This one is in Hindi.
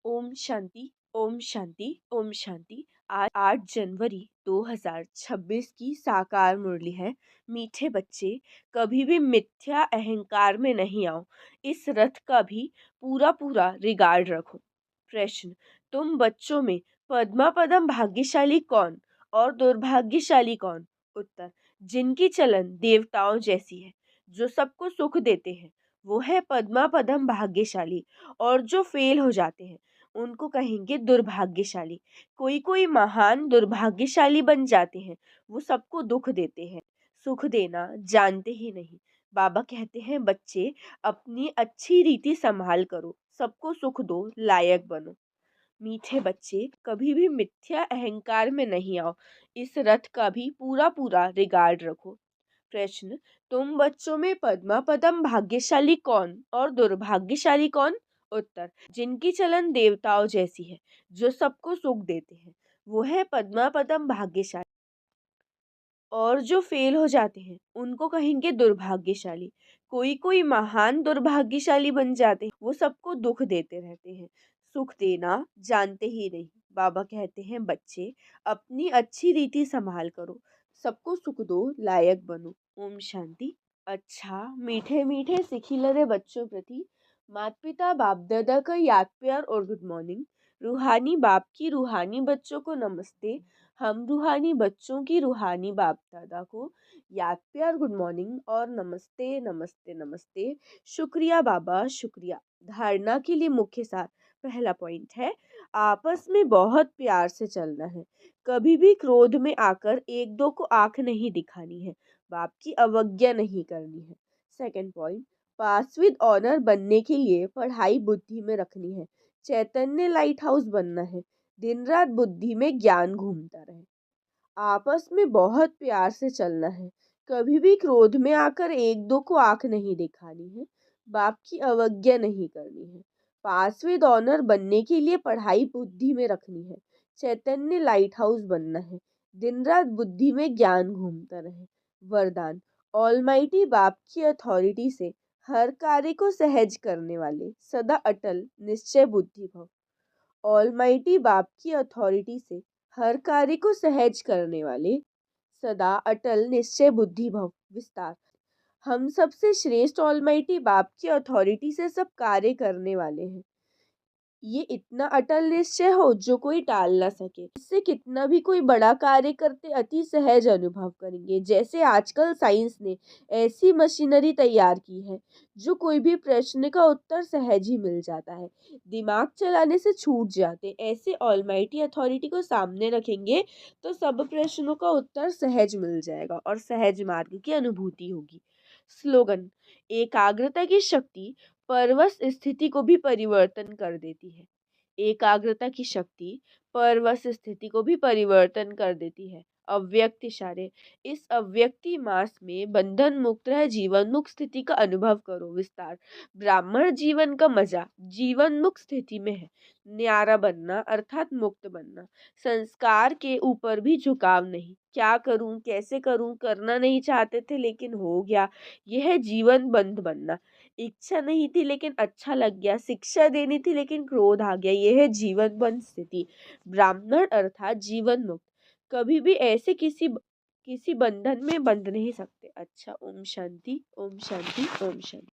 ओम शांति, ओम शांति, ओम शांति। आज 8 जनवरी 2026 की साकार मुरली है। मीठे बच्चे, कभी भी मिथ्या अहंकार में नहीं आओ। इस रथ का भी पूरा पूरा रिगार्ड रखो। प्रश्न, तुम बच्चों में पद्मा पदम भाग्यशाली कौन और दुर्भाग्यशाली कौन? उत्तर, जिनकी चलन देवताओं जैसी है, जो सबको सुख देते हैं, वो है पद्मा पदम भाग्यशाली। और जो फेल हो जाते हैं, उनको कहेंगे दुर्भाग्यशाली। कोई कोई महान दुर्भाग्यशाली बन जाते हैं, वो सबको दुख देते हैं, सुख देना जानते ही नहीं। बाबा कहते हैं, बच्चे अपनी अच्छी रीति संभाल करो, सबको सुख दो, लायक बनो। मीठे बच्चे, कभी भी मिथ्या अहंकार में नहीं आओ। इस रथ का भी पूरा पूरा रिगार्ड रखो। प्रश्न, तुम बच्चों में पद्मा पदम भाग्यशाली कौन और दुर्भाग्यशाली कौन? उत्तर, जिनकी चलन देवताओं जैसी है, जो सबको सुख देते हैं, वो है पद्मा पदम भाग्यशाली। और जो फेल हो जाते हैं, उनको कहेंगे दुर्भाग्यशाली। कोई कोई महान दुर्भाग्यशाली बन जाते हैं, वो सबको दुख देते रहते हैं, सुख देना जानते ही नहीं। बाबा कहते हैं, बच्चे अपनी अच्छी रीति संभाल करो, सबको सुख दो, लायक बनो। ओम शांति। अच्छा, मीठे मीठे सिखिलरे बच्चों प्रति माता पिता बाप दादा का याद प्यार और गुड मॉर्निंग। रूहानी बाप की रूहानी बच्चों को नमस्ते। हम रूहानी बच्चों की रूहानी बाप दादा को याद प्यार, गुड मॉर्निंग और नमस्ते नमस्ते नमस्ते। शुक्रिया बाबा, शुक्रिया। धारणा के लिए मुख्य सार। पहला पॉइंट है, आपस में बहुत प्यार से चलना है। कभी भी क्रोध में आकर एक दो को आंख नहीं दिखानी है। बाप की अवज्ञा नहीं करनी है। Second point, pass with honour बनने के लिए पढ़ाई बुद्धि में रखनी है। चैतन्य लाइट हाउस बनना है। दिन रात बुद्धि में ज्ञान घूमता रहे। आपस में बहुत प्यार से चलना है। कभी भी क्रोध में आकर एक दो को आंख नहीं दिखानी है। बाप की अवज्ञा नहीं करनी है। पास विद ऑनर बनने के लिए पढ़ाई बुद्धि में रखनी है। चैतन्य लाइट हाउस बनना है। दिन रात बुद्धि में ज्ञान घूमता रहे। वरदान, ऑलमाइटी बाप की अथॉरिटी से हर कार्य को सहज करने वाले, सदा अटल निश्चय बुद्धि भव। ऑलमाइटी बाप की अथॉरिटी से हर कार्य को सहज करने वाले, सदा अटल निश्चय बुद्धि भव। विस्तार, हम सबसे श्रेष्ठ ऑलमाइटी बाप की अथॉरिटी से सब कार्य करने वाले हैं। ये इतना अटल निश्चय हो जो कोई टाल ना सके। इससे कितना भी कोई बड़ा कार्य करते अति सहज अनुभव करेंगे। जैसे आजकल साइंस ने ऐसी मशीनरी तैयार की है, जो कोई भी प्रश्न का उत्तर सहज ही मिल जाता है, दिमाग चलाने से छूट जाते। ऐसे ऑलमाइटी अथॉरिटी को सामने रखेंगे तो सब प्रश्नों का उत्तर सहज मिल जाएगा और सहज मार्ग की अनुभूति होगी। स्लोगन, एकाग्रता की शक्ति परवश स्थिति को भी परिवर्तन कर देती है। एकाग्रता की शक्ति परवश स्थिति को भी परिवर्तन कर देती है। अव्यक्त इशारे, इस अव्यक्ति मास में बंधन मुक्त रह जीवन मुक्त स्थिति का अनुभव करो। विस्तार, ब्राह्मण जीवन का मजा जीवन मुक्त स्थिति में है। न्यारा बनना अर्थात मुक्त बनना। संस्कार के ऊपर भी झुकाव नहीं। क्या करूं, कैसे करूं, करना नहीं चाहते थे लेकिन हो गया, यह है जीवन बंध बनना। इच्छा नहीं थी लेकिन अच्छा लग गया, शिक्षा देनी थी लेकिन क्रोध आ गया, यह है जीवन बंध स्थिति। ब्राह्मण अर्थात जीवन मुक्त, कभी भी ऐसे किसी बंधन में बंध नहीं सकते। अच्छा, ओम शांति, ओम शांति, ओम शांति।